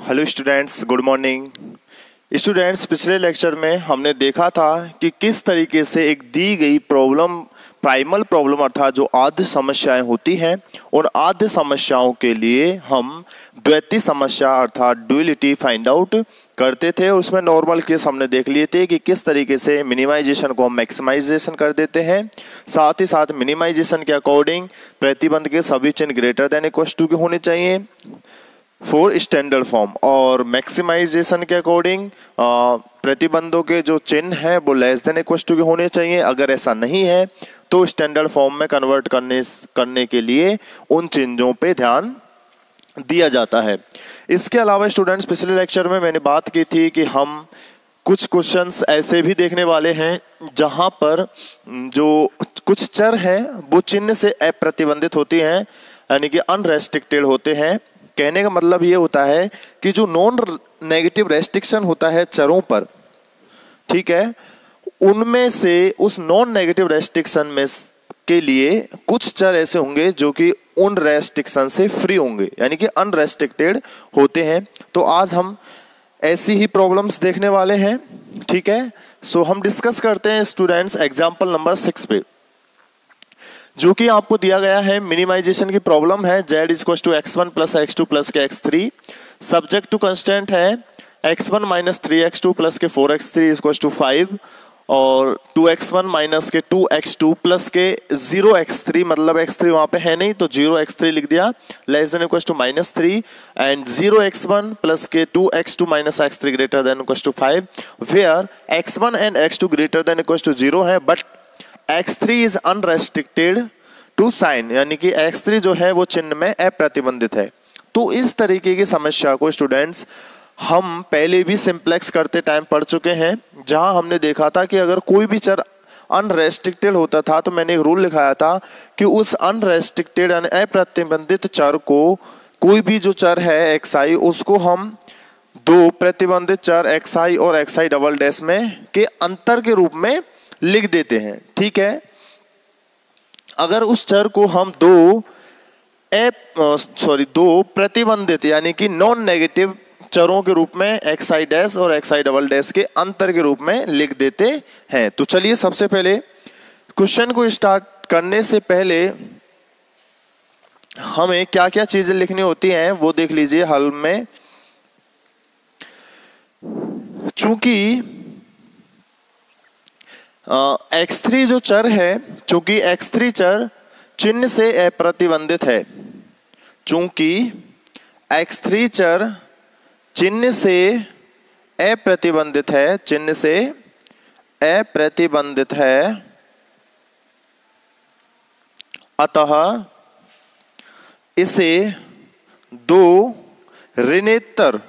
Hello students, good morning. Students, पिछले lecture में हमने देखा था कि किस तरीके से एक दी गई प्रॉब्लम, प्राइमल प्रॉब्लम अर्थात जो आद्य समस्याएं होती हैं, उन आद्य समस्याओं के लिए हम द्वैती समस्या अर्थात ड्यूअलिटी फाइंड आउट करते थे। उसमें नॉर्मल केस हमने देख लिए थे कि किस तरीके से मिनिमाइजेशन को हम मैक्सिमाइजेशन कर देते हैं। साथ ही साथ मिनिमाइजेशन के अकॉर्डिंग प्रतिबंध के सभी चिन्ह ग्रेटर देन इक्वल टू के होने चाहिए फॉर स्टैंडर्ड फॉर्म, और मैक्सिमाइजेशन के अकॉर्डिंग प्रतिबंधों के जो चिन्ह हैं वो लेस देन इक्वल टू के होने चाहिए। अगर ऐसा नहीं है तो स्टैंडर्ड फॉर्म में कन्वर्ट करने के लिए उन चिन्हों पे ध्यान दिया जाता है। इसके अलावा स्टूडेंट्स, पिछले लेक्चर में मैंने बात की थी कि हम कुछ क्वेश्चंस ऐसे भी देखने वाले हैं जहां पर जो कुछ चर हैं वो चिन्ह से अप्रतिबंधित होती हैं, यानी कि अनरेस्ट्रिक्टेड होते हैं। कहने का मतलब ये होता है कि जो नॉन नेगेटिव रेस्ट्रिक्शन होता है चरों पर, ठीक है, उनमें से उस नॉन नेगेटिव रेस्ट्रिक्शन में के लिए कुछ चर ऐसे होंगे जो कि उन रेस्ट्रिक्शन से फ्री होंगे, यानी कि अनरेस्ट्रिक्टेड होते हैं। तो आज हम ऐसी ही प्रॉब्लम्स देखने वाले हैं, ठीक है। सो हम डिस्कस करते हैं स्टूडेंट्स एग्जांपल नंबर 6 पे, जो कि आपको दिया गया है। मिनिमाइजेशन की प्रॉब्लम है। z is equal to x1 plus x2 plus के x3, सब्जेक्ट टू कंस्टेंट है x1 माइनस 3x2 प्लस के 4x3 इज इक्वल टू 5, और 2x1 माइनस के 2x2 प्लस के 0x3, मतलब x3 वहां पे है नहीं तो 0x3 लिख दिया, less than equal to -3, and 0x1 plus के 2x2 minus x3 greater than equal to 5, where x1 and x2 greater than equal to 0 है, but x3 is unrestricted to sign, यानी कि x3 जो है वो चिन्ह में अप्रतिबंधित है। तो इस तरीके की समस्या को स्टूडेंट्स हम पहले भी सिंप्लेक्स करते टाइम पढ़ चुके हैं, जहां हमने देखा था कि अगर कोई भी चर अनरेस्ट्रिक्टेड होता था तो मैंने एक रूल लिखाया था कि उस अनरेस्ट्रिक्टेड यानी अप्रतिबंधित चर को, कोई भी जो चर है xi, उसको हम दो प्रतिबंधित चर xi और xi डबल डैश में के अंतर के रूप में लिख देते हैं, ठीक है। अगर उस चर को हम दो प्रतिबंधित यानी कि नॉन नेगेटिव चरों के रूप में xi डैश और xi डबल डैश के अंतर के रूप में लिख देते हैं। तो चलिए सबसे पहले क्वेश्चन को स्टार्ट करने से पहले हमें क्या क्या चीजें लिखनी होती हैं वो देख लीजिए हल में। चूंकि x3 जो चर है, चूंकि x3 चर चिन्ह से अप्रतिबंधित है, चूंकि x3 चर चिन्ह से अप्रतिबंधित है, चिन्ह से अप्रतिबंधित है, अतः इसे दो ऋणेतर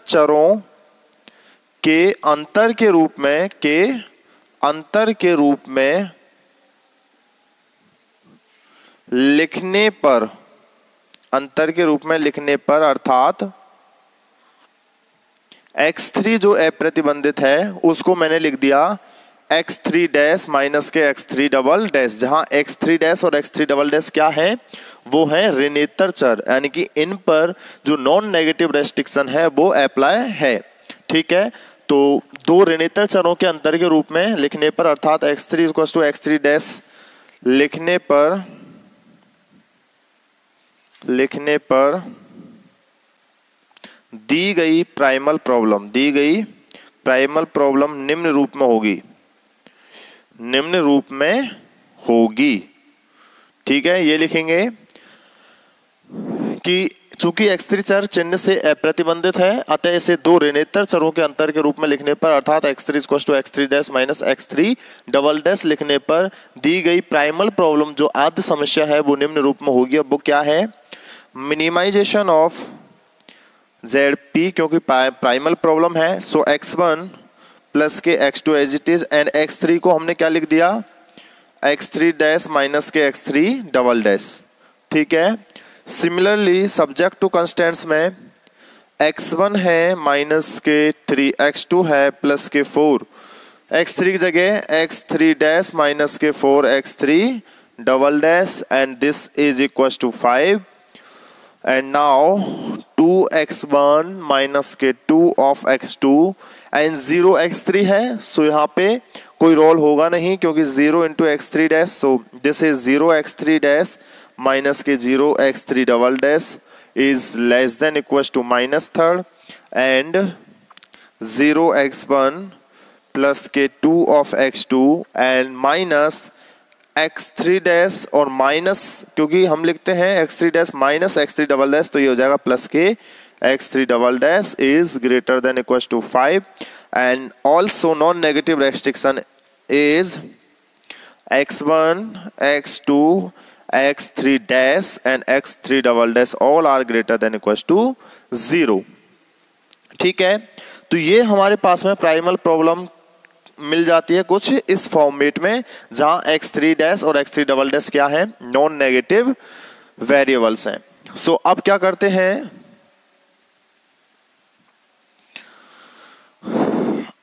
चरों के अंतर के रूप में लिखने पर, अर्थात x3 जो अप्रतिबंधित है उसको मैंने लिख दिया x3 डैश माइनस के x3 डबल डैश, जहां x3 डैश और x3 डबल डैश क्या है, वो है ऋणेतर चर, यानी कि इन पर जो नॉन नेगेटिव रेस्ट्रिक्शन है वो अप्लाई है, ठीक है। तो दो ऋणेतर चरों के अंतर के रूप में लिखने पर, अर्थात x3 equal to x3 dash लिखने पर दी गई प्राइमल प्रॉब्लम निम्न रूप में होगी, ठीक है। ये लिखेंगे कि चूंकि x3 चर चिन्ह से अप्रतिबंधित है, अतः इसे दो ऋणेतर चरों के अंतर के रूप में लिखने पर, अर्थात x3 equal to x3 dash minus x3 double dash लिखने पर दी गई प्राइमल प्रॉब्लम जो आद्य समस्या है वो निम्न रूप में होगी। अब वो क्या है? मिनिमाइजेशन ऑफ ZP, क्योंकि प्राइमल प्रॉब्लम है, सो x1 प्लस के x2 as it is, and x3 को हमने क्या लिख दिया, x3 डैश माइनस के x3 डबल डैश, ठीक है। सिमिलरली सब्जेक्ट टू कंस्टेंट्स में x1 है माइनस के 3, x2 है प्लस के 4, x3 की जगह x3 डैश माइनस के 4 x3 double dash, and this is equal to 5, and now 2x1 minus के 2 ऑफ x2 एंड 0x3 है, सो यहाँ पे कोई रोल होगा नहीं क्योंकि 0 into x3 dash, so this is 0x3 dash minus के 0x3 double dash is less than equal to minus third and 0x1 plus के 2 of x2 and minus x3 dash और माइनस, क्योंकि हम लिखते हैं x3 dash minus x3 double dash, तो ये हो जाएगा प्लस के x3 double dash is greater than equal to 5 and also non negative restriction is x1 x2 x3 dash and x3 double dash all are greater than equal to 0। ठीक है, तो ये हमारे पास में प्राइमल प्रॉब्लम मिल जाती है कुछ इस फॉर्मेट में, जहां x3 डैश और x3 डबल डैश क्या है, नॉन नेगेटिव वेरिएबल्स हैं। सो अब क्या करते हैं,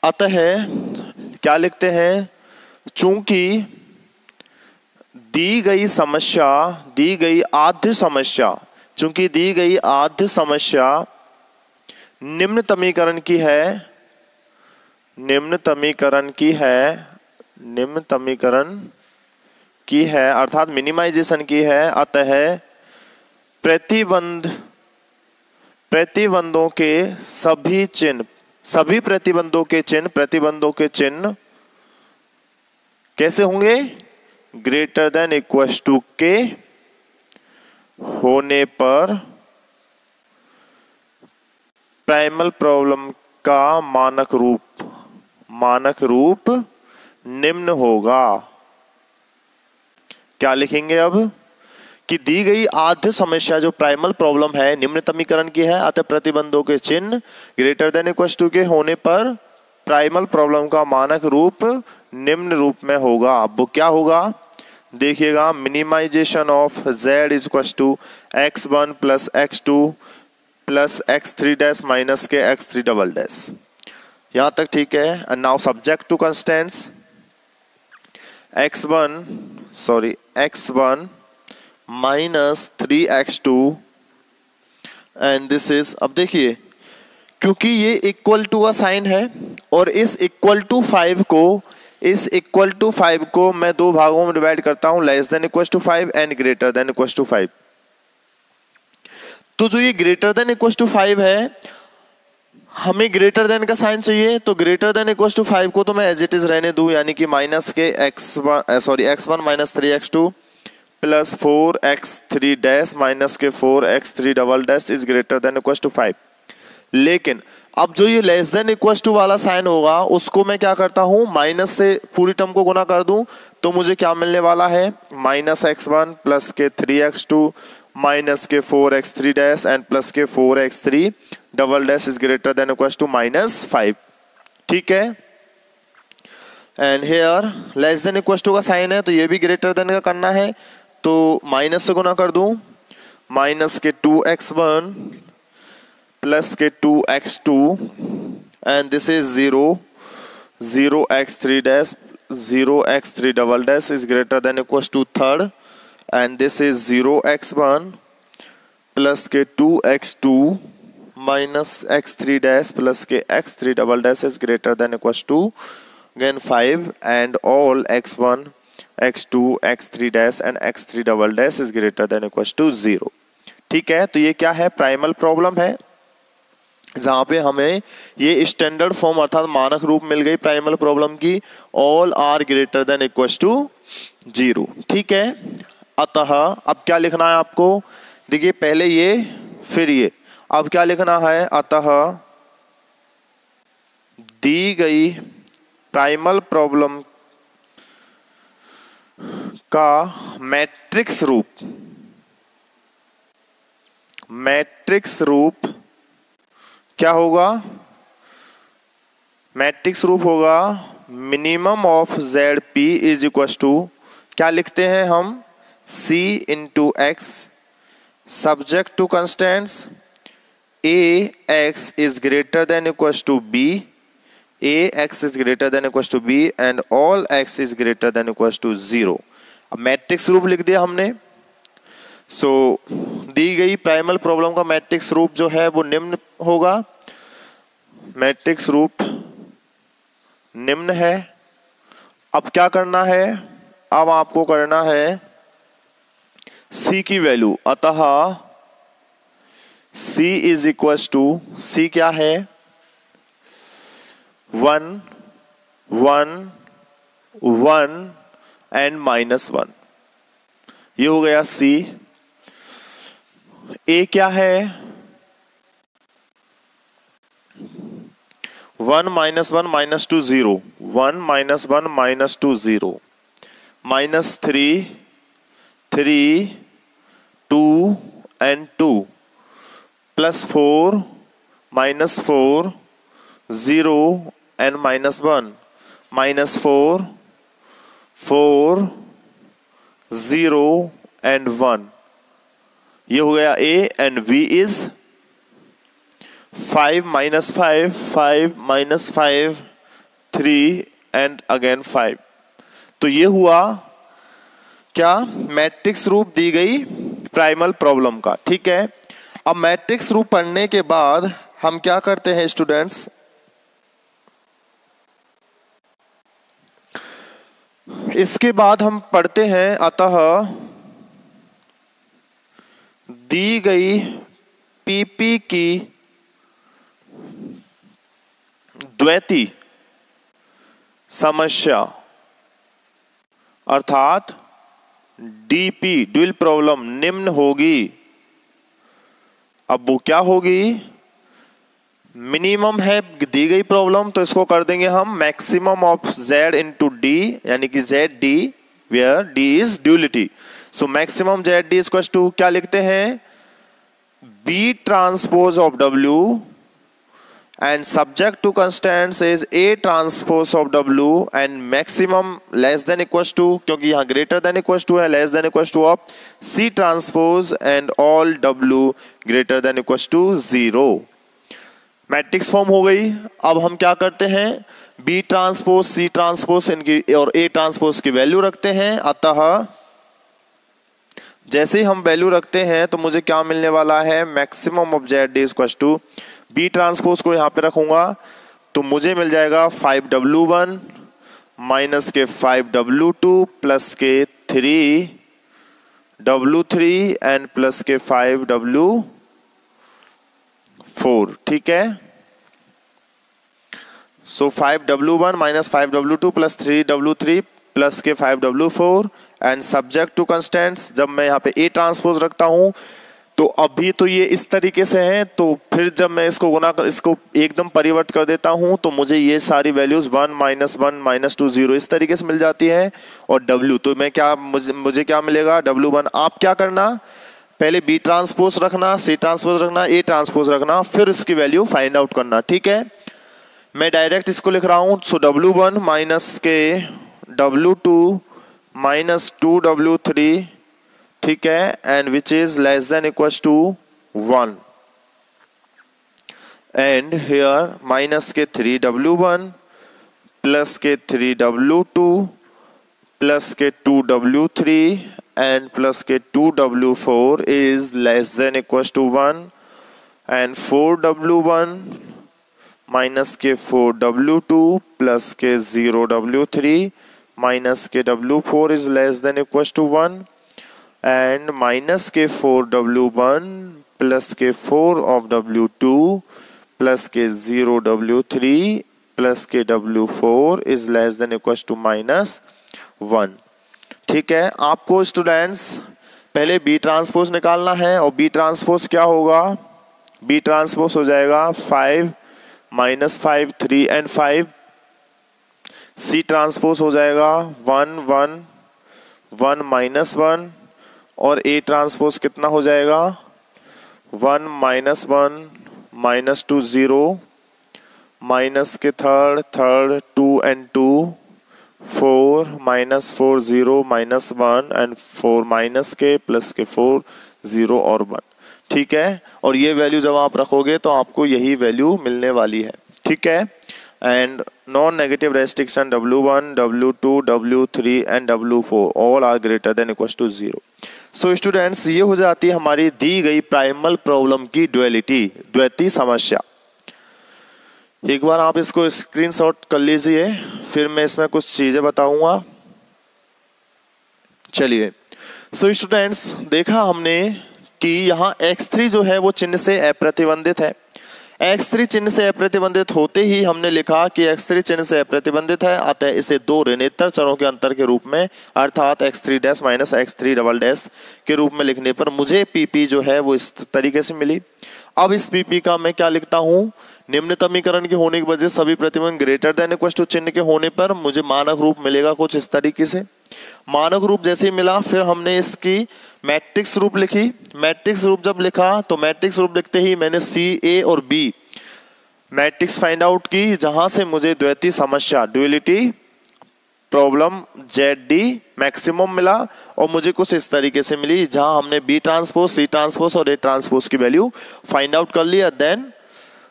अतः क्या लिखते हैं, चूंकि दी गई आद्य समस्या निम्न समीकरण की है अर्थात मिनिमाइजेशन की है, अतः प्रतिबंधों के सभी प्रतिबंधों के चिन्ह कैसे होंगे, ग्रेटर देन इक्वल टू के होने पर प्राइमल प्रॉब्लम का मानक रूप निम्न होगा। क्या लिखेंगे अब कि दी गई आद्य समस्या जो प्राइमल प्रॉब्लम है निम्न समीकरण की है, अतः प्रतिबंधों के चिन्ह ग्रेटर देन इक्वल टू के होने पर प्राइमल प्रॉब्लम का मानक रूप निम्न रूप में होगा। अब वो क्या होगा देखिएगा, minimization of z is equal to x1 plus x2 plus x3 dash minus के x3 डबल डैश, यहां तक ठीक है। And now subject to constraints x1 minus 3x2 and this is, अब देखिए क्योंकि ये इक्वल टू का साइन है और इस इक्वल टू 5 को मैं दो भागों में डिवाइड करता हूं, less than equal to 5 and greater than equal to 5। तो जो ये ग्रेटर देन इक्वल टू 5 है, हमें ग्रेटर देन का साइन चाहिए, तो ग्रेटर देन इक्वल टू 5 को तो मैं एज इट इज रहने दूं, यानी कि माइनस के x1 minus 3x2 plus 4x3 dash minus के 4x3 double dash is greater than equal to 5। लेकिन अब जो ये लेस देन इक्वल टू वाला साइन होगा उसको मैं क्या करता हूं, माइनस से पूरी टर्म को गुना कर दूं, तो मुझे क्या मिलने वाला है, माइनस x1 प्लस के 3x2 माइनस के 4x3 डैश एंड प्लस के 4x3 double dash is greater than equal to minus 5। ठीक है, and here less than equal to का साइन है तो ये भी ग्रेटर देन का करना है, तो माइनस से गुना कर दूं, माइनस के 2x1 प्लस के 2x2 and this is 0x3 dash 0x3 double dash is greater than equal to third and this is 0x1 plus के 2x2 minus x3 dash plus के x3 double dash is greater than equal to again 5 and all x1 x2 x3 dash and x3 double dash is greater than equal to 0। ठीक है, तो ये क्या है, primal problem है, जहां पे हमें ये स्टैंडर्ड फॉर्म अर्थात मानक रूप मिल गई प्राइमल प्रॉब्लम की, all are greater than equal to 0। ठीक है, अतः अब क्या लिखना है आपको, देखिए पहले ये फिर ये, अब क्या लिखना है, अतः दी गई प्राइमल प्रॉब्लम का मैट्रिक्स रूप क्या होगा, मैट्रिक्स रूप होगा minimum of ZP is equal to, क्या लिखते हैं हम, C into x subject to constraints AX is greater than equal to B, AX is greater than equal to B and all X is greater than equal to 0। अब matrix रूप लिख दिया हमने, सो दी गई प्राइमल प्रॉब्लम का matrix रूप जो है वो निम्न होगा। मैट्रिक्स रूप निम्न है। अब क्या करना है, अब आपको करना है C की वैल्यू। अतः C is equal to, C क्या है, 1 1 1 एंड -1। ये हो गया C। A क्या है, 1 -1 -2 0, 1 -1 -2 0, -3 3 2 and 2 +4 -4 0 and -1 -4 4 0 and 1। ये हो गया A and V is 5 -5 5 -5 3 and again 5। तो ये हुआ क्या, मैट्रिक्स रूप दी गई प्राइमल प्रॉब्लम का। ठीक है, अब मैट्रिक्स रूप पढ़ने के बाद हम क्या करते हैं स्टूडेंट्स, इसके बाद हम पढ़ते हैं अतः दी गई पीपी की द्वैती समस्या अर्थात डीपी ड्यूल प्रॉब्लम निम्न होगी। अब वो क्या होगी, मिनिमम है दी गई प्रॉब्लम, तो इसको कर देंगे हम maximum of z into D, यानी कि Z D where D is duality. So maximum Z D equal to क्या लिखते हैं, B transpose of W and subject to constants is A transpose of W and maximum less than equals to, क्योंकि यहाँ greater than equals to है, less than equals to of C transpose and all W greater than equals to 0। Matrix form हो गई। अब हम क्या करते हैं, B ट्रांसपोज C ट्रांसपोज इनकी और A ट्रांसपोज की वैल्यू रखते हैं। अतः जैसे ही हम वैल्यू रखते हैं तो मुझे क्या मिलने वाला है, maximum of Z D equal to, B transpose को यहाँ पे रखूंगा तो मुझे मिल जाएगा 5W1 माइनस के 5W2 प्लस के 3W3 एंड प्लस के 5W4। ठीक है, सो 5W1 minus 5W2 plus 3W3 plus के 5W4 and subject to constants. जब मैं यहाँ पे A ट्रांसपोज रखता हूं तो अभी तो ये इस तरीके से हैं, तो फिर जब मैं इसको गुना कर इसको एकदम परिवर्तित कर देता हूं तो मुझे ये सारी वैल्यूज 1 -1 -2 0 इस तरीके से मिल जाती है। और W तो मैं क्या मुझे क्या मिलेगा, W1। आप क्या करना, पहले B ट्रांसपोज रखना, C ट्रांसपोज रखना, A ट्रांसपोज रखना, फिर इसकी वैल्यू फाइंड आउट करना। ठीक है, मैं डायरेक्ट इसको लिख रहा हूं। सो W1 माइनस के W2 माइनस 2W3, ठीक है, and which is less than equals to 1 and here minus के 3W1 प्लस के 3W2 प्लस के 2W3 एंड प्लस के 2W4 is less than equals to 1 and 4W1 minus के 4W2 plus के 0W3 minus के W4 is less than equals to 1 and minus के 4W1 plus के 4 of W2 plus के 0W3 plus के W4 is less than equals to -1। ठीक है, आपको स्टूडेंट्स पहले B ट्रांसपोज निकालना है और B ट्रांसपोज क्या होगा, B ट्रांसपोज हो जाएगा 5 -5 3 एंड 5। C ट्रांसपोज हो जाएगा 1 1 1 -1 और A ट्रांसपोज कितना हो जाएगा 1 -1 -2 0 माइनस के थर्ड 2 and 2 4 -4 0 -1 एंड 4 माइनस के प्लस के 4 0 और 1। ठीक है, और ये वैल्यू जब आप रखोगे तो आपको यही वैल्यू मिलने वाली है। ठीक है, and non negative restriction W1 W2 W3 and W4 all are greater than equals to 0। So students, ये हो जाती है हमारी दी गई प्राइमल प्रॉब्लम की ड्युअलिटी, द्वैती समस्या। एक बार आप इसको स्क्रीनशॉट कर लीजिए, फिर मैं इसमें कुछ चीजें बताऊंगा। चलिए, सो स्टूडेंट्स, देखा हमने कि यहाँ x3 जो है वो चिन्ह से अप्रतिबंधित है। x3 चिन्ह से अप्रतिबंधित होते ही हमने लिखा कि x3 चिन्ह से अप्रतिबंधित है, अतः इसे दो ऋणोत्तर चरों के अंतर के रूप में अर्थात x3 dash minus x3 double dash के रूप में लिखने पर मुझे PP जो है वो इस तरीके से मिली। अब इस PP का मैं क्या लिखता हूँ, निम्नतमीकरण के होने की वजह सभी प्रतिबंध ग्रेटर देन इक्वल टू चिन्ह के होने पर मुझे मानक रूप मिलेगा कुछ इस तरीके से। मानक रूप जैसे ही मिला, फिर हमने इसकी मैट्रिक्स रूप लिखी। मैट्रिक्स रूप जब लिखा तो मैट्रिक्स रूप लिखते ही मैंने C, A और B मैट्रिक्स फाइंड आउट की, जहां से मुझे द्वैती समस्या ड्युअलिटी प्रॉब्लम ZD मैक्सिमम मिला और मुझे कुछ इस तरीके से मिली, जहां हमने B ट्रांसपोज, C ट्रांसपोज और A ट्रांसपोज की वैल्यू फाइंड आउट कर लिया, देन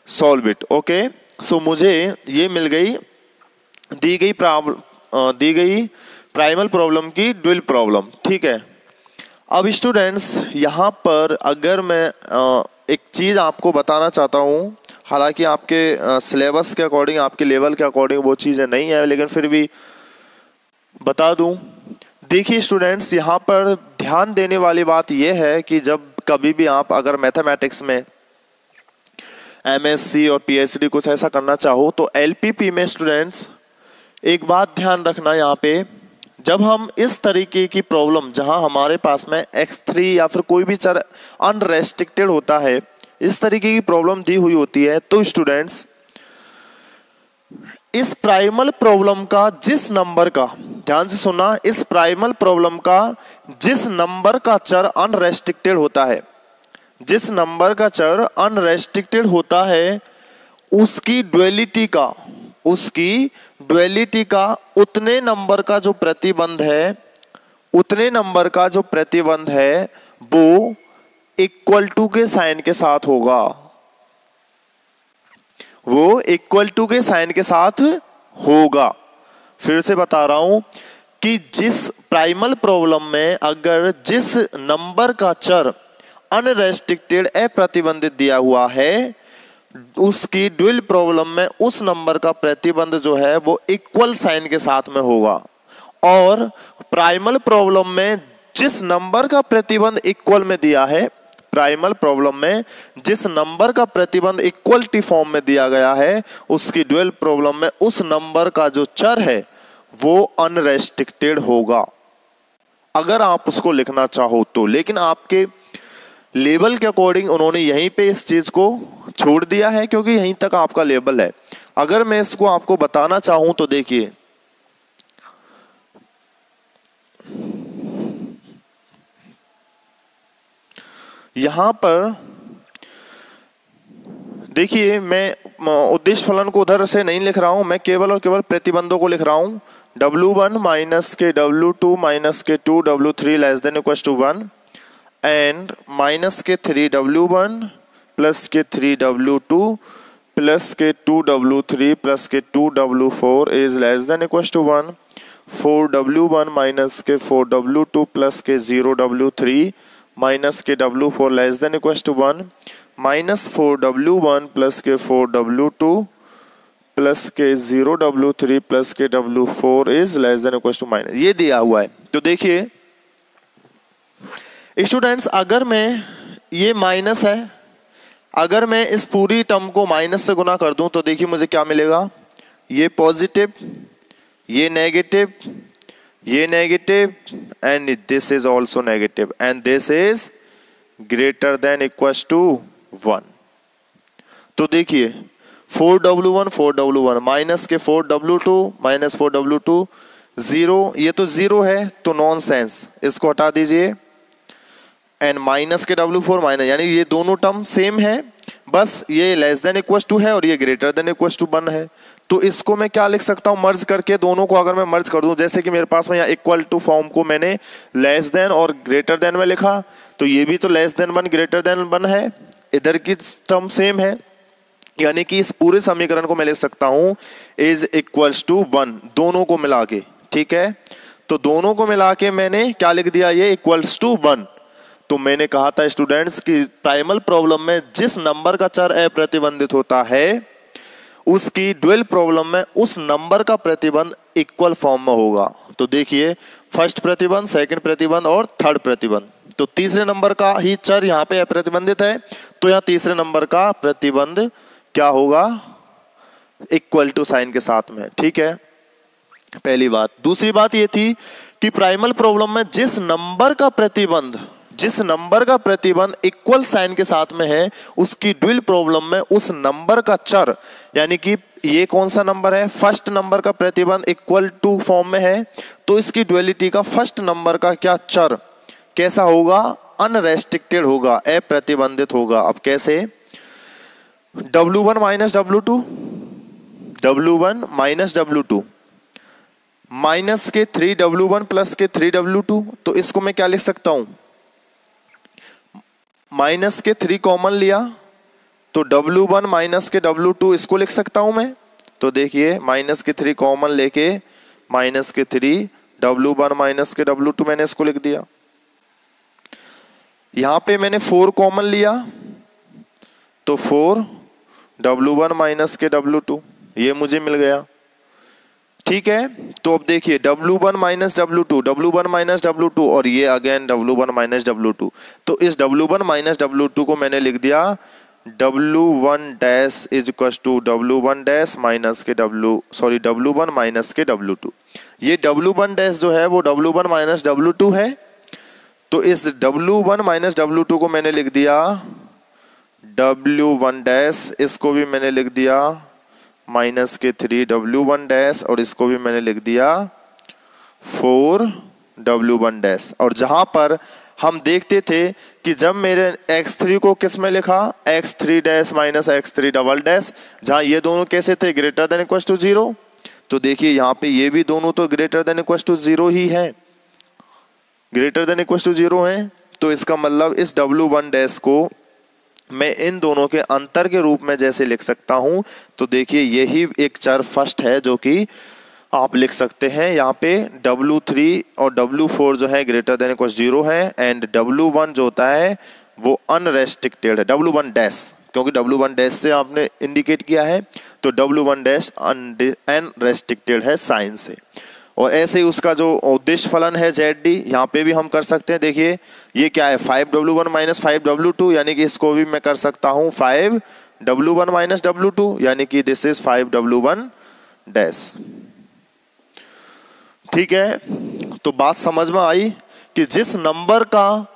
सॉल्व इट। ओके, सो मुझे ये मिल गई दी गई प्राइमल प्रॉब्लम की ड्यूल प्रॉब्लम। ठीक है, अब स्टूडेंट्स यहाँ पर अगर मैं एक चीज़ आपको बताना चाहता हूँ, हालांकि आपके सिलेबस के अकॉर्डिंग, आपके लेवल के अकॉर्डिंग वो चीज़ें नहीं है, लेकिन फिर भी बता दूँ। देखिए स्टूडेंट्स, यहाँ पर ध्यान देने वाली बात यह है कि जब कभी भी आप अगर मैथमेटिक्स में MSc और PhD कुछ ऐसा करना चाहो तो LPP में स्टूडेंट्स एक बात ध्यान रखना, यहाँ पे जब हम इस तरीके की प्रॉब्लम, जहां हमारे पास में x3 या फिर कोई भी चर अनरेस्ट्रिक्टेड होता है, इस तरीके की प्रॉब्लम दी हुई होती है, तो स्टूडेंट्स इस प्राइमल प्रॉब्लम का जिस नंबर का, ध्यान से सुनना, इस प्राइमल प्रॉब्लम का जिस नंबर का चर अनरेस्ट्रिक्टेड होता है, जिस नंबर का चर अनरेस्ट्रिक्टेड होता है, उसकी ड्युअलिटी का उतने नंबर का जो प्रतिबंध है वो इक्वल टू के साइन के साथ होगा, वो इक्वल टू के साइन के साथ होगा। फिर से बता रहा हूं कि जिस प्राइमल प्रॉब्लम में अगर जिस नंबर का चर अनरेस्ट्रिक्टेड अप्रतिबंधित दिया हुआ है, उसकी ड्यूल प्रॉब्लम में उस नंबर का प्रतिबंध जो है वो इक्वल साइन के साथ में होगा, और प्राइमल प्रॉब्लम में जिस नंबर का प्रतिबंध इक्वल में दिया है, प्राइमल प्रॉब्लम में जिस नंबर का प्रतिबंध इक्वलिटी फॉर्म में दिया गया है, उसकी ड्यूल प्रॉब्लम में उस नंबर का जो चर है वो अनरेस्ट्रिक्टेड होगा, अगर आप उसको लिखना चाहो तो। लेकिन आपके लेवल के अकॉर्डिंग उन्होंने यहीं पे इस चीज को छोड़ दिया है, क्योंकि यहीं तक आपका लेवल है। अगर मैं इसको आपको बताना चाहूं तो देखिए, यहां पर देखिए, मैं उद्देश्य फलन को उधर से नहीं लिख रहा हूं, मैं केवल और केवल प्रतिबंधों को लिख रहा हूं। W1 माइनस के W2 माइनस के 2 W3 less than equal to 1 and minus के 3 W1 प्लस के 3 W2 प्लस के 2 W3 प्लस के 2 W4 is less than equal to 1। 4 W1 minus के 4 W2 प्लस के 0 W3 माइनस के W4 less than equal to 1, minus 4 W1 plus के 4 W2 plus के 0 W3 plus के W4 is less than equal to minus, ये दिया हुआ है। तो देखिए स्टूडेंट्स, अगर मैं ये माइनस है, अगर मैं इस पूरी टर्म को माइनस से गुना कर दूं तो देखिए मुझे क्या मिलेगा, ये पॉजिटिव, ये नेगेटिव, ये negative and this is also negative and this is greater than equal to 1। तो देखिए 4W1 माइनस के 4W2 माइनस 4W2 0, ये तो 0 है तो नॉनसेंस, इसको हटा दीजिए, एंड माइनस के W4 माइनस, यानी ये दोनों टर्म सेम है, बस ये लेस देन इक्वल टू है और ये ग्रेटर देन इक्वल टू 1 है। तो इसको मैं क्या लिख सकता हूँ, मर्ज करके दोनों को अगर मैं मर्ज कर दूं, जैसे कि मेरे पास में यहाँ इक्वल टू फॉर्म को मैंने लेस देन और ग्रेटर देन में लिखा, तो ये भी तो लेस देन 1 ग्रेटर देन 1 है, इधर की टर्म सेम है, यानी कि इस पूरे समीकरण को मैं लिख सकता हूँ इज इक्वल्स टू 1, दोनों को मिला के। ठीक है, तो दोनों को मिला के मैंने क्या लिख दिया, ये इक्वल्स टू 1। तो मैंने कहा था स्टूडेंट्स कि प्राइमल प्रॉब्लम में जिस नंबर का चर अप्रतिबंधित होता है उसकी ड्यूल प्रॉब्लम में उस नंबर का प्रतिबंध इक्वल फॉर्म में होगा। तो देखिए फर्स्ट प्रतिबंध, सेकंड प्रतिबंध और थर्ड प्रतिबंध, तो तीसरे नंबर का ही चर यहाँ पे अप्रतिबंधित है, तो यहाँ तीसरे नंबर का प्रतिबंध क्या होगा, इक्वल टू साइन के साथ में। ठीक है, पहली बात। दूसरी बात ये थी कि प्राइमल प्रॉब्लम में जिस नंबर का प्रतिबंध इक्वल साइन के साथ में है उसकी ड्यूल प्रॉब्लम में उस नंबर का चर, यानी कि ये कौन सा नंबर है, फर्स्ट नंबर का प्रतिबंध इक्वल टू फॉर्म में है, तो इसकी ड्यूअलिटी का फर्स्ट नंबर का क्या चर कैसा होगा, अनरेस्ट्रिक्टेड होगा, अप्रतिबंधित होगा। अब कैसे, W1 minus W2, W1 minus W2 minus के 3W1 प्लस के 3W2, तो इसको मैं क्या लिख सकता हूं, माइनस के 3 कॉमन लिया तो W1 माइनस के W2 इसको लिख सकता हूं मैं। तो देखिए माइनस के 3 कॉमन लेके माइनस के 3 W1 माइनस के W2 मैंने इसको लिख दिया। यहां पे मैंने 4 कॉमन लिया तो 4 W1 माइनस के W2 ये मुझे मिल गया। ठीक है, तो अब देखिए W1 minus W2, W1 minus W2 और ये अगेन W1 माइनस W2, तो इस W1 माइनस W2 को मैंने लिख दिया W1 dash is equal to W1 dash minus के W1 माइनस के W2। ये W1 डैश जो है वो W1 माइनस W2 है, तो इस W1 माइनस W2 को मैंने लिख दिया W1 डैश, इसको भी मैंने लिख दिया माइनस के 3 W1 डैश और इसको भी मैंने लिख दिया 4 W1 डैश। और जहां पर हम देखते थे कि जब मेरे x3 को किस में लिखा, x3 dash minus x3 double dash, जहां ये दोनों कैसे थे, ग्रेटर देन इक्वल टू 0, तो देखिए यहाँ पे ये भी दोनों तो ग्रेटर देन इक्वल टू 0 ही है, ग्रेटर देन इक्वल टू 0 है। तो इसका मतलब इस W1 डैश को मैं इन दोनों के अंतर के रूप में जैसे लिख सकता हूं, तो देखिए यही एक चर फर्स्ट है जो कि आप लिख सकते हैं। यहाँ पे W3 और W4 जो है ग्रेटर देन इक्वल 0 है, एंड W1 जो होता है वो अनरेस्ट्रिक्टेड है, W1 डैश, क्योंकि W1 डैश से आपने इंडिकेट किया है, तो W1 डैश अनरेस्ट्रिक्टेड है साइन से। और ऐसे ही उसका जो उद्देश्य फलन है ZD, यहाँ पे भी हम कर सकते हैं। देखिए ये क्या है, 5W1 माइनस 5W2, यानी कि इसको भी मैं कर सकता हूँ 5W1 माइनस W2, यानी कि दिस इज 5W1 डैश। ठीक है, तो बात समझ में आई कि जिस नंबर का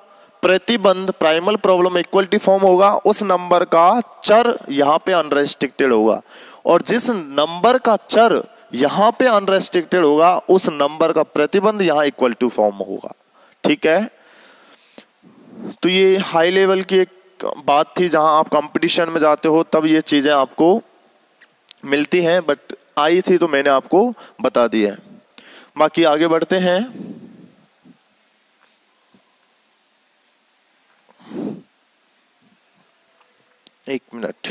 प्रतिबंध प्राइमल प्रॉब्लम इक्वलिटी फॉर्म होगा उस नंबर का चर यहाँ पे अनरेस्ट्रिक्टेड होगा, और जिस नंबर का चर यहां पे अनरेस्ट्रिक्टेड होगा उस नंबर का प्रतिबंध यहां इक्वल टू फॉर्म होगा। ठीक है, तो ये हाई लेवल की एक बात थी, जहां आप कंपटीशन में जाते हो तब ये चीजें आपको मिलती हैं, बट आई थी तो मैंने आपको बता दी है। बाकी आगे बढ़ते हैं। एक मिनट,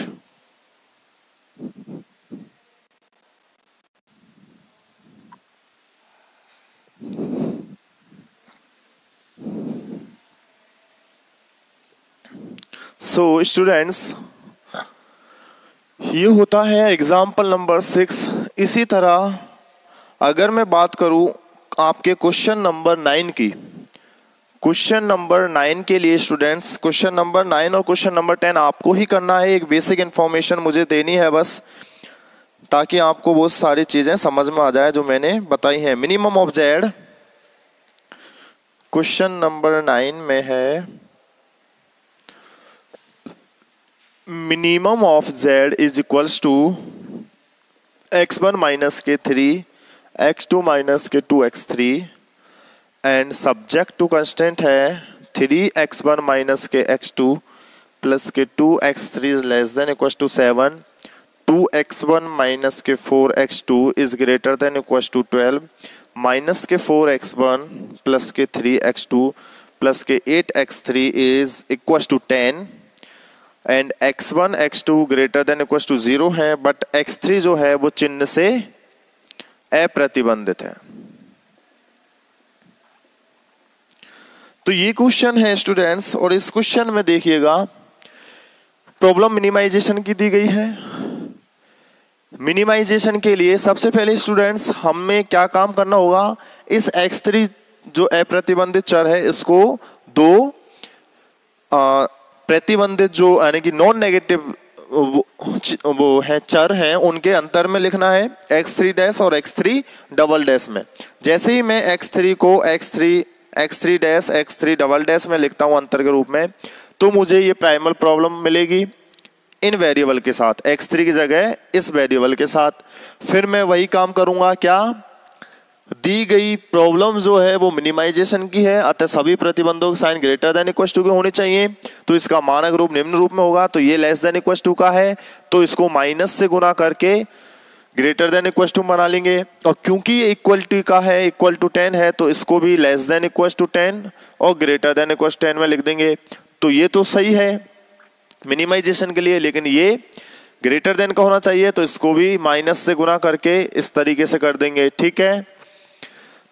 सो स्टूडेंट्स ये होता है एग्जाम्पल नंबर 6। इसी तरह अगर मैं बात करूं आपके क्वेश्चन नंबर 9 की, क्वेश्चन नंबर 9 के लिए स्टूडेंट्स क्वेश्चन नंबर 9 और क्वेश्चन नंबर 10 आपको ही करना है। एक बेसिक इन्फॉर्मेशन मुझे देनी है बस, ताकि आपको वो सारी चीजें समझ में आ जाए जो मैंने बताई हैं। Minimum of Z question number 9 में है, minimum of z is equals to x1 minus के 3 x2 माइनस के 2x3 and subject to constant है 3x1 माइनस के x2 प्लस के 2x3 less than equals to 7, 2x1 minus के 4x2 is greater than equals to 12, minus के 4x1 plus के 3x2 plus के 8x3 is equals to 10, and x1 x2 greater than equals to 0 है, but x3 जो है वो चिन्ह से अप्रतिबंधित है। तो ये क्वेश्चन है स्टूडेंट्स, और इस क्वेश्चन में देखिएगा प्रॉब्लम मिनिमाइजेशन की दी गई है। मिनिमाइजेशन के लिए सबसे पहले स्टूडेंट्स हमें क्या काम करना होगा, इस x3 जो अप्रतिबंधित चर है इसको दो प्रतिबंधित जो यानी कि नॉन नेगेटिव वो है चर हैं उनके अंतर में लिखना है, x3 डैश और x3 डबल डैश में। जैसे ही मैं x3 को x3 dash x3 double dash में लिखता हूं अंतर के रूप में, तो मुझे ये प्राइमल प्रॉब्लम मिलेगी इन वेरिएबल के साथ, x3 की जगह इस वेरिएबल के साथ। फिर मैं वही काम करूंगा, क्या दी गई प्रॉब्लम जो है वो मिनिमाइजेशन की है, अतः सभी प्रतिबंधों के sign greater than equal to के होने चाहिए। तो इसका मानक रूप निम्न रूप में होगा, तो ये लेस देन इक्वल टू का है तो इसको माइनस से गुना करके ग्रेटर देन इक्वल टू बना लेंगे। और क्योंकि ये इक्वल टू का है, इक्वल टू 10 है, तो इसको भी लेस देन इक्वल टू 10 और ग्रेटर देन इक्वल 10 में लिख देंगे। तो ये तो सही है मिनिमाइजेशन के लिए, लेकिन ये ग्रेटर देन का होना चाहिए, तो इसको भी माइनस से गुना करके इस तरीके से कर देंगे। ठीक है,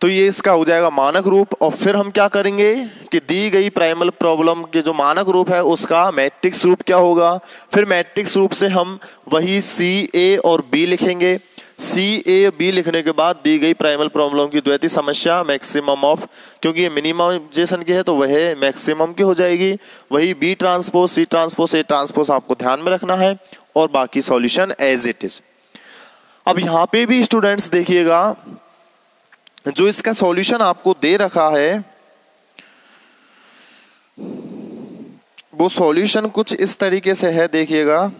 तो ये इसका हो जाएगा मानक रूप। और फिर हम क्या करेंगे कि दी गई प्राइमल प्रॉब्लम के जो मानक रूप है उसका मैट्रिक्स रूप क्या होगा, फिर मैट्रिक्स रूप से हम वही सी ए और बी लिखेंगे। सी ए बी लिखने के बाद दी गई प्राइमल प्रॉब्लम की द्वैती समस्या मैक्सिमम ऑफ, क्योंकि ये मिनिमाइजेशन की है तो वह मैक्सिमम की हो जाएगी, वही B transpose C transpose A transpose आपको ध्यान में रखना है, और बाकी सॉल्यूशन एज इट इज। अब यहाँ पे भी स्टूडेंट्स देखिएगा जो इसका सॉल्यूशन आपको दे रखा है वो सॉल्यूशन कुछ इस तरीके से है। देखिएगा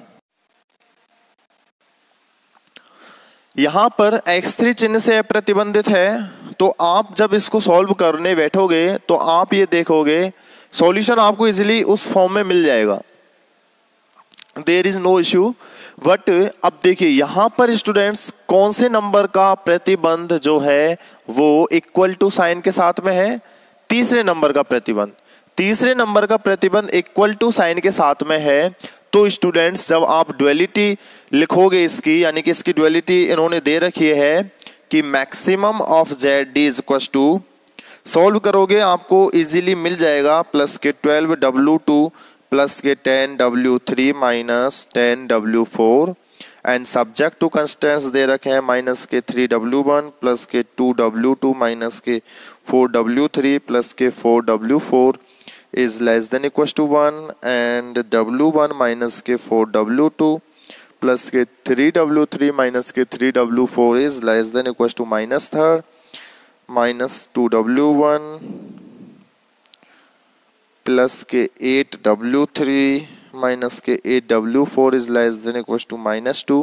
यहां पर x3 चिन्ह से प्रतिबंधित है, तो आप जब इसको सॉल्व करने बैठोगे तो आप ये देखोगे सॉल्यूशन आपको इजीली उस फॉर्म में मिल जाएगा, there is no issue. But अब देखिए यहां पर स्टूडेंट्स कौन से नंबर का प्रतिबंध जो है वो इक्वल टू साइन के साथ में है, तीसरे नंबर का प्रतिबंध। तीसरे नंबर का प्रतिबंध इक्वल टू साइन के साथ में है, तो स्टूडेंट्स जब आप ड्युअलिटी लिखोगे इसकी, यानी कि इसकी ड्युअलिटी इन्होंने दे रखी है कि maximum of Z D is equal to, solve करोगे आपको इजीली मिल जाएगा प्लस के 12W2 प्लस के 10W3 minus 10W4 and subject to constants दे रखे हैं माइनस के 3W1 प्लस के 2W2 माइनस के 4W3 प्लस के 4W4 is less than equal to 1 and W1 minus के 4W2 प्लस के 3W3 माइनस के 3W4 is less than equal to minus 3 minus 2W1 plus के 8W3 माइनस के 8W4 is less than equal to minus 2,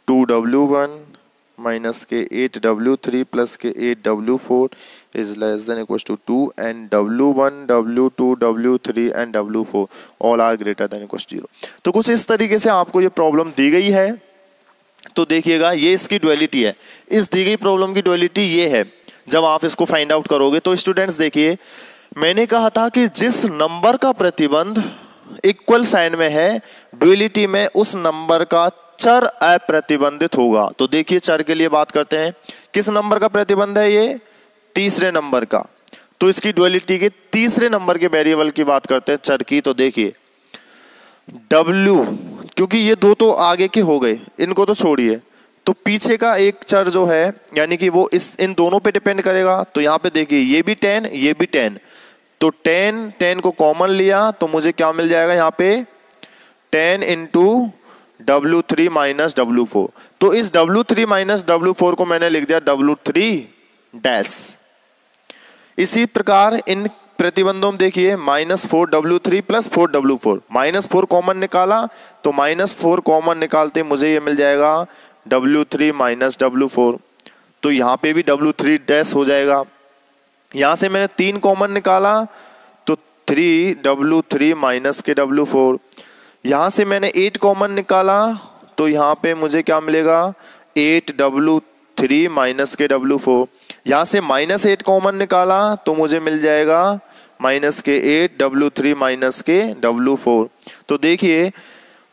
2W1 minus के 8W3 plus के 8W4 is less than equal to 2 and W1, W2, W3 and W4 all are greater than equal to 0। तो कुछ इस तरीके से आपको ये प्रॉब्लम दी गई है। तो देखिएगा ये इसकी ड्युअलिटी है, इस दी गई प्रॉब्लम की ड्युअलिटी ये है। जब आप इसको फाइंड आउट करोगे तो स्टूडेंट्स देखिए मैंने कहा था कि जिस नंबर का प्रतिबंध इक्वल साइन में है ड्युअलिटी में उस नंबर का चर अप्रतिबंधित होगा। तो देखिए चर के लिए बात करते हैं, किस नंबर का प्रतिबंध है ये, तीसरे नंबर का। तो इसकी ड्युअलिटी के तीसरे नंबर के वेरिएबल की बात करते हैं चर की। तो देखिए W, क्योंकि ये दो तो आगे के हो गए इनको तो छोड़िए, तो पीछे का एक चर जो है यानी कि वो इन दोनों पे डिपेंड करेगा। तो यहाँ पे देखिए ये भी 10 ये भी 10, तो 10 को कॉमन लिया तो मुझे क्या मिल जाएगा यहाँ पे 10 इंटू W3 माइनस W4। तो इस W3 माइनस W4 को मैंने लिख दिया W3 डैश। इसी प्रकार इन प्रतिबंधों में देखिए -4W3 प्लस 4W4, -4 कॉमन निकाला तो -4 कॉमन निकालते मुझे ये मिल जाएगा W3 माइनस W4। तो यहाँ पे भी W3 डैश हो जाएगा। यहाँ से मैंने 3 कॉमन निकाला तो 3W3 माइनस के W4। यहाँ से मैंने 8 कॉमन निकाला तो यहाँ पे मुझे क्या मिलेगा 8W3 माइनस के W4। यहाँ से -8 कॉमन निकाला तो मुझे मिल जाएगा माइनस के 8W3 माइनस के W4। तो देखिए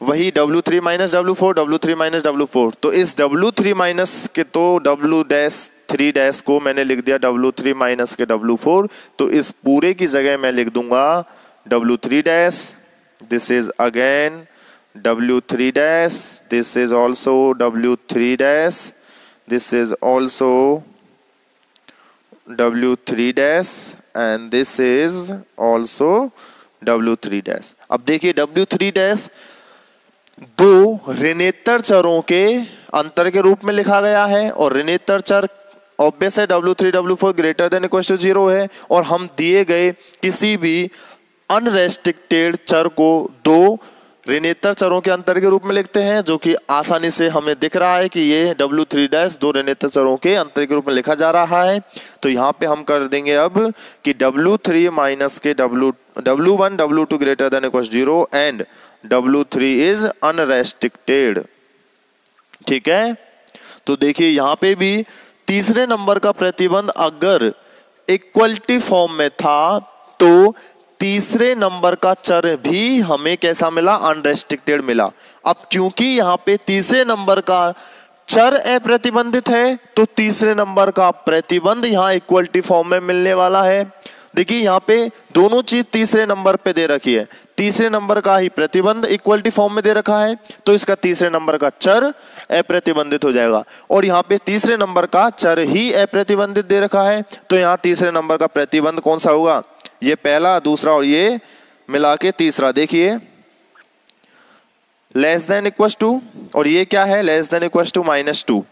वही W3 minus W4, W3 minus W4। तो इस W3 माइनस के तो W डैश 3 डैश को मैंने लिख दिया W3 माइनस के W4, तो इस पूरे की जगह मैं लिख दूंगा W3 dash, this is again W3 dash, this is also W3 dash, this is also W3 dash and this is also W3 dash. अब देखिए W3 डैश दो ऋणेतर चरों के अंतर के रूप में लिखा गया है और ऋणेतर चर ऑब्वियस है W3 W4 greater than equal to 0 है, और हम दिए गए किसी भी अनरेस्ट्रिक्टेड चर को दो ऋणेतर चरों के अंतर के रूप में लिखते हैं, जो कि आसानी से हमें दिख रहा है कि ये W3 डैश दो ऋणेतर चरों के अंतर के रूप में लिखा जा रहा है। तो यहाँ पे हम कर देंगे अब कि W3 माइनस के W1 W2 greater than equal 0 and W3 is unrestricted. ठीक है, तो देखिए यहाँ पे भी तीसरे नंबर का प्रतिबंध अगर इक्वलिटी फॉर्म में था तो तीसरे नंबर का चर भी हमें कैसा मिला, अनरेस्ट्रिक्टेड मिला। अब क्योंकि यहाँ पे तीसरे नंबर का चर अप्रतिबंधित है तो तीसरे नंबर का प्रतिबंध यहाँ इक्वलिटी फॉर्म में मिलने वाला है। देखिए यहाँ पे दोनों चीज तीसरे नंबर पे दे रखी है, तीसरे नंबर का ही प्रतिबंध इक्वलिटी फॉर्म में दे रखा है तो इसका तीसरे नंबर का चर अप्रतिबंधित हो जाएगा, और यहाँ पे तीसरे नंबर का चर ही अप्रतिबंधित दे रखा है तो यहाँ तीसरे नंबर का प्रतिबंध कौन सा होगा, ये पहला, दूसरा और ये मिला के तीसरा। देखिए लेस देन इक्वल टू, और ये क्या है, less than equal to -2।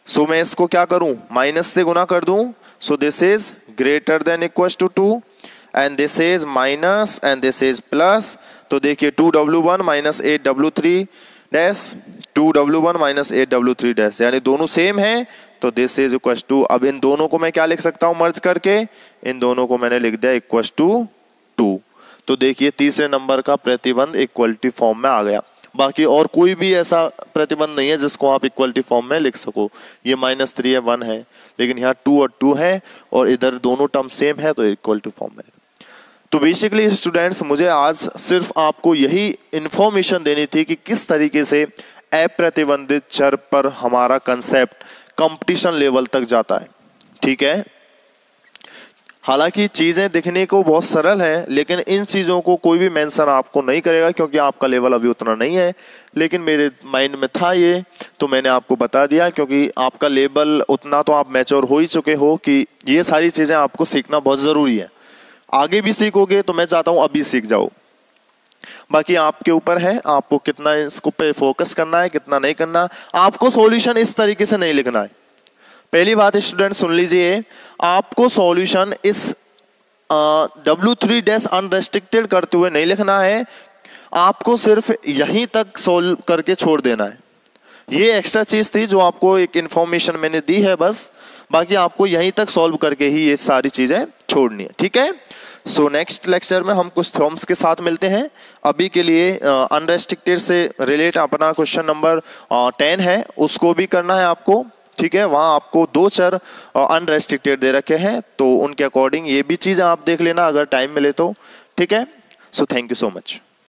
So मैं इसको क्या करूं, माइनस से गुना कर दूं, so this is greater than equal to 2 and this is minus and this is plus. तो देखिए 2W1 minus 8W3 dash, 2W1 minus 8W3 dash, यानी दोनों सेम है तो दिस इज इक्वल टू, अब इन दोनों को मैं क्या लिख सकता हूं मर्ज करके, इन दोनों को मैंने लिख दिया इक्वल टू 2। तो देखिए तीसरे नंबर का प्रतिबंध इक्वलिटी फॉर्म में आ गया। बाकी और कोई भी ऐसा प्रतिबंध नहीं है जिसको आप इक्वलिटी फॉर्म में लिख सको। ये -3 है, 1 है, लेकिन यहाँ 2 और 2 है और इधर दोनों टर्म सेम है तो इक्वलिटी फॉर्म में। तो बेसिकली स्टूडेंट्स मुझे आज सिर्फ आपको यही इंफॉर्मेशन देनी थी कि किस तरीके से अप्रतिबंधित चर पर हमारा कंसेप्ट कंपटीशन लेवल तक जाता है। ठीक है, हालांकि चीजें दिखने को बहुत सरल है लेकिन इन चीजों को कोई भी मेंशन आपको नहीं करेगा क्योंकि आपका लेवल अभी उतना नहीं है, लेकिन मेरे माइंड में था ये तो मैंने आपको बता दिया, क्योंकि आपका लेवल उतना तो आप मैच्योर हो ही चुके हो कि ये सारी चीजें आपको सीखना बहुत जरूरी है। आगे भी सीखोगे तो मैं चाहता हूं अभी सीख जाओ, बाकी आपके ऊपर है आपको कितना इसको पे फोकस करना है कितना नहीं करना। आपको सॉल्यूशन इस तरीके से नहीं लिखना है। पहली बात स्टूडेंट सुन लीजिए, आपको सॉल्यूशन इस W3 डैश अनरेस्ट्रिक्टेड करते हुए नहीं लिखना है, आपको सिर्फ यहीं तक सोल्व करके छोड़ देना है। ये एक्स्ट्रा चीज थी जो आपको एक इंफॉर्मेशन मैंने दी है बस, बाकी आपको यहीं तक सॉल्व करके ही ये सारी चीजें छोड़नी है। ठीक है, सो नेक्स्ट लेक्चर में हम कुछ थ्योरम्स के साथ मिलते हैं। अभी के लिए अनरेस्ट्रिक्टेड से रिलेट अपना क्वेश्चन नंबर 10 है, उसको भी करना है आपको। ठीक है, वहां आपको 2 चर अनरेस्ट्रिक्टेड दे रखे हैं तो उनके अकॉर्डिंग ये भी चीज आप देख लेना अगर टाइम मिले तो। ठीक है, so thank you so much.